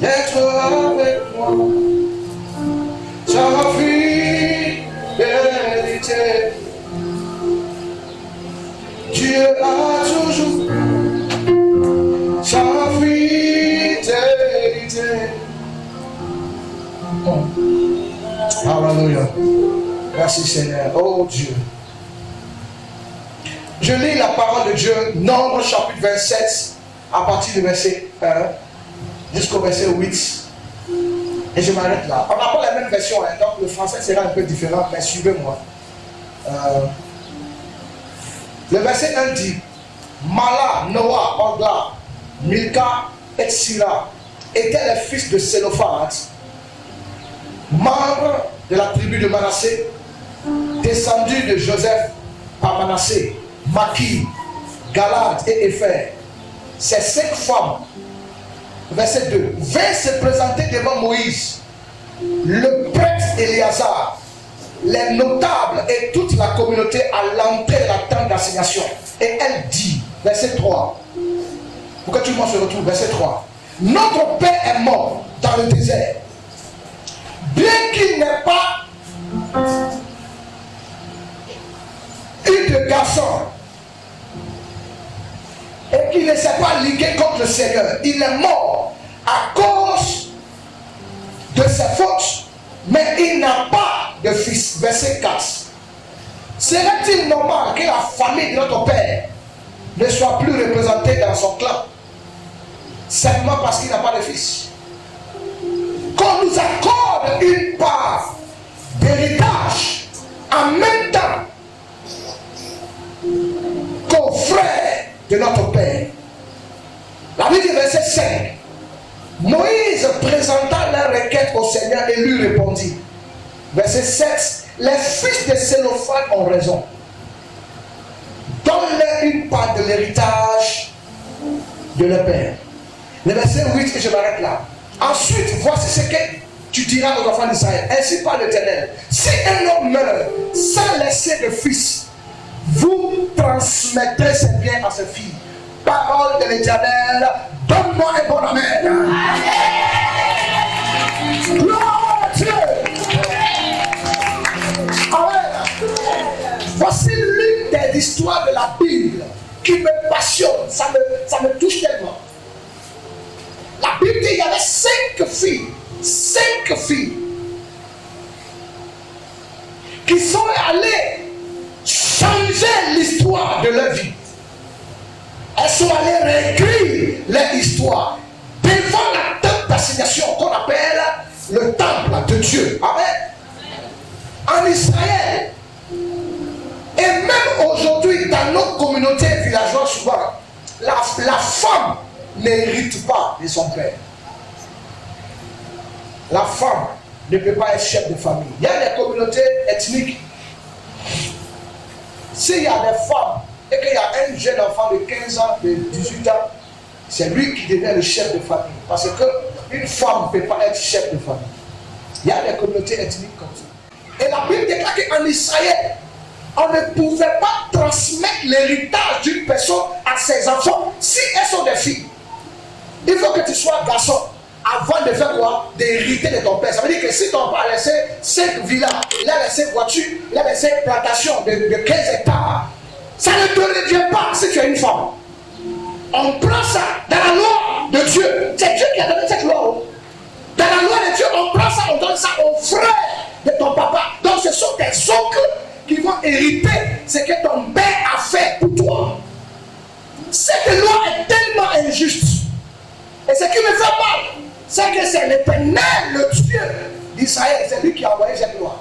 d'être avec moi. Sa fidélité, Dieu a toujours sa fidélité. Alléluia. Merci Seigneur. Oh Dieu. Je lis la parole de Dieu, Nombre chapitre 27, à partir du verset 1 jusqu'au verset 8. Et je m'arrête là. On n'a pas la même version, hein, donc le français sera un peu différent, mais suivez-moi. Le verset 1 dit: Mala, Noah, Ogla, Milka et Sira étaient les fils de Sélophahad, membres de la tribu de Manassé, descendus de Joseph par Manassé, Maki, Galad et Épher. Ces 5 femmes, verset 2, vinrent se présenter devant Moïse, le prêtre Éléazar, les notables et toute la communauté à l'entrée de la tente d'assignation. Et elle dit, verset 3, pour que tout le monde se retrouve, verset 3, notre père est mort dans le désert, bien qu'il n'ait pas eu de garçon et qu'il ne s'est pas ligué contre le Seigneur. Il est mort à cause de ses fautes, mais il n'a pas de fils. Verset 4. Serait-il normal que la famille de notre père ne soit plus représentée dans son clan simplement parce qu'il n'a pas de fils? Qu'on nous accorde une part d'héritage en même temps qu'aux frères de notre père. La Bible dit verset 5. Moïse présenta la requête au Seigneur et lui répondit. Verset 7. Les fils de Sélophahad ont raison. Donne-leur une part de l'héritage de leur père. Le verset 8, et je m'arrête là. Ensuite, voici ce que tu diras aux enfants d'Israël. Ainsi parle l'Éternel. Si un homme meurt sans laisser de fils, vous transmettrez ses biens à ses filles. Parole de l'Éternel, donne-moi un bon amen. Gloire à Dieu. Amen. Voici l'une des histoires de la Bible qui me passionne, ça me touche tellement. La Bible dit qu'il y avait 5 filles qui sont allées changer l'histoire de leur vie. Elles sont allées réécrire leur histoire devant la tente d'assignation qu'on appelle le temple de Dieu. Amen. En Israël, et même aujourd'hui dans nos communautés villageoises, souvent, la femme n'hérite pas de son père. La femme ne peut pas être chef de famille. Il y a des communautés ethniques. S'il y a des femmes et qu'il y a un jeune enfant de 15 ans, de 18 ans, c'est lui qui devient le chef de famille. Parce qu'une femme ne peut pas être chef de famille. Il y a des communautés ethniques comme ça. Et la Bible déclare qu'en Israël, on ne pouvait pas transmettre l'héritage d'une personne à ses enfants si elles sont des filles. Il faut que tu sois garçon avant de faire quoi? D'hériter de ton père. Ça veut dire que si ton père a laissé 5 villas, il a laissé voiture, il a laissé plantation de 15 hectares, ça ne te revient pas si tu es une femme. On prend ça dans la loi de Dieu. C'est Dieu qui a donné cette loi. Dans la loi de Dieu, on prend ça, on donne ça aux frères de ton papa. Donc ce sont tes oncles qui vont hériter ce que ton père a fait pour toi. Cette loi est tellement injuste. Et ce qui me fait mal, c'est que c'est l'Éternel, le Dieu d'Israël, c'est lui qui a envoyé cette loi.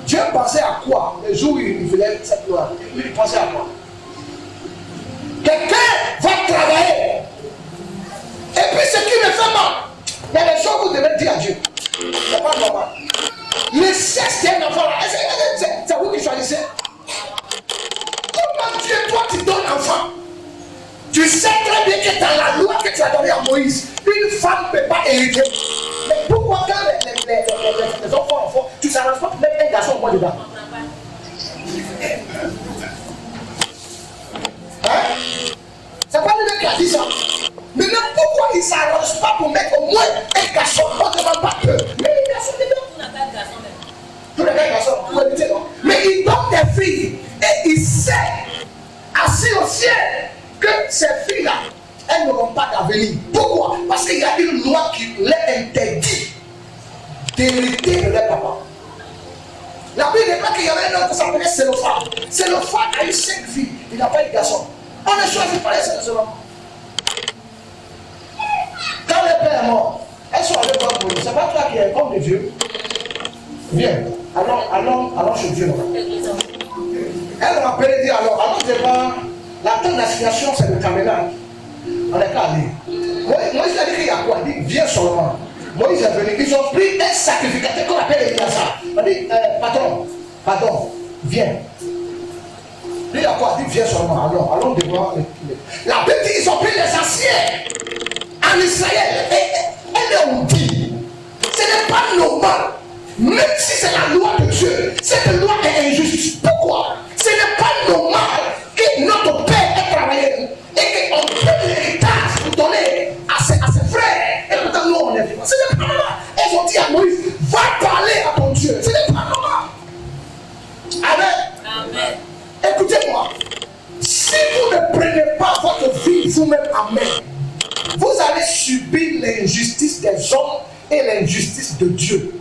Dieu pensait à quoi le jour où il faisait cette loi? Il pensait à quoi? Quelqu'un va travailler. Et puis ce qui me fait mal, il y a des choses que vous devez dire à Dieu. C'est pas normal. Le sexe d'un enfant là, c'est vous qui choisissez. Comment Dieu, toi tu donnes enfant? Tu sais très bien que dans la loi que tu as donnée à Moïse, une femme ne peut pas hériter. Mais pourquoi quand les enfants, tu s'arranges pas pour mettre un garçon au moins dedans? Hein? C'est pas lui qui a dit ça. Maintenant, pourquoi il ne s'arrange pas pour mettre au moins un garçon? On ne demande pas peur. Mais les garçons dedans. Tous les garçons, vous évitez, non? Mais il donne des filles et il sait, assis au ciel, que ces filles-là, elles n'auront pas d'avenir. Pourquoi? Parce qu'il y a une loi qui leur interdit d'hériter de leur papa. La Bible n'est pas qu'il y avait un homme qui s'appelait Sélophane. Sélophane a eu 5 filles, il n'a pas eu de garçon. On ne choisit pas les 5 seulement. Quand le père est mort, elles sont allées voir pour lui. C'est pas toi qui es homme de Dieu. Viens, allons chez Dieu. Elle m'a appelé et dit alors devant la tente d'assignation, c'est le caméra. On est qu'à aller. Moïse a dit qu'il y a quoi? Il dit viens seulement. Moïse est venu, ils ont pris un sacrificateur qu'on appelle Eliasa. On dit pardon, viens. Lui, il a quoi? Il dit viens seulement. Allons devant. La Bible dit ils ont pris les anciens en Israël. Et elles ont dit ce n'est pas normal. Même si c'est la loi de Dieu, cette loi est injuste. Pourquoi? Ce n'est pas normal que notre père ait travaillé et qu'on prenne l'héritage pour donner à ses frères. Et pourtant, nous, on est vivants. Ce n'est pas normal. Elles ont dit à Moïse, va parler à ton Dieu. Ce n'est pas normal. Amen. Écoutez-moi. Si vous ne prenez pas votre vie vous-même en main, vous allez subir l'injustice des hommes et l'injustice de Dieu.